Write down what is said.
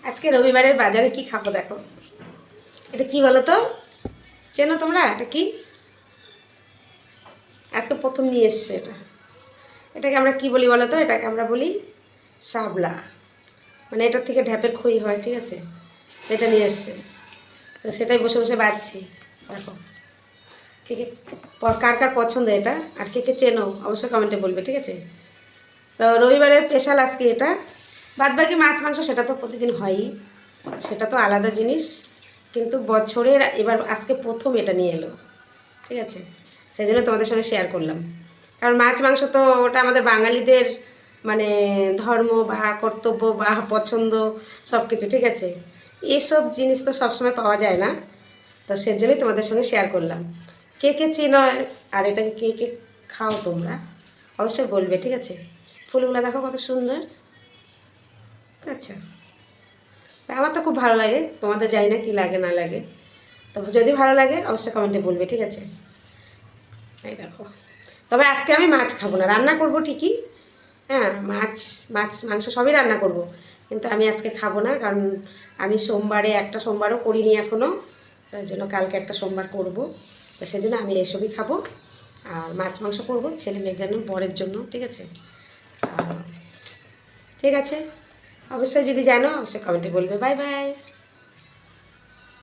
আজকে রবিবারের বাজারে কি খাবো দেখো। এটা কি বলো তো, চেনো তোমরা এটা কি? আজকে প্রথম নিয়ে এসছে এটা। এটাকে আমরা কি বলি বলো তো? এটাকে আমরা বলি শাবলা, মানে এটার থেকে ঢ্যাপের খই হয়, ঠিক আছে? এটা নিয়ে এসছে, তো সেটাই বসে বসে বাজছি। দেখো কে কে কার কার পছন্দ এটা, আর কে কে চেনো অবশ্যই কমেন্টে বলবে, ঠিক আছে? তো রবিবারের স্পেশাল আজকে এটা। বাদবাকি মাছ মাংস সেটা তো প্রতিদিন হয়ই, সেটা তো আলাদা জিনিস, কিন্তু বছরের এবার আজকে প্রথম এটা নিয়ে এলো, ঠিক আছে? সেই জন্য তোমাদের সঙ্গে শেয়ার করলাম। কারণ মাছ মাংস তো ওটা আমাদের বাঙালিদের মানে ধর্ম বা কর্তব্য বা পছন্দ সব কিছু, ঠিক আছে? এইসব জিনিস তো সবসময় পাওয়া যায় না, তো সেজন্যই তোমাদের সঙ্গে শেয়ার করলাম। কে কে চেনো আর এটাকে কে কে খাও তোমরা অবশ্যই বলবে, ঠিক আছে? ফুলগুলো দেখো কত সুন্দর। আচ্ছা, আমার তো খুব ভালো লাগে, তোমাদের জানি না কী লাগে না লাগে, তবে যদি ভালো লাগে অবশ্যই কমেন্টে বলবে, ঠিক আছে? এই দেখো, তবে আজকে আমি মাছ খাবো না, রান্না করব ঠিকই, হ্যাঁ, মাছ মাছ মাংস সবই রান্না করব, কিন্তু আমি আজকে খাবো না। কারণ আমি সোমবারে একটা সোমবারও করিনি এখনও, তাই জন্য কালকে একটা সোমবার করব, তো সেই জন্য আমি এসবই খাবো। আর মাছ মাংস করবো ছেলে মেয়েদের বরের জন্য, ঠিক আছে? ঠিক আছে, অবশ্যই যদি জানো অবশ্যই কমেন্টে বলবে। Bye bye.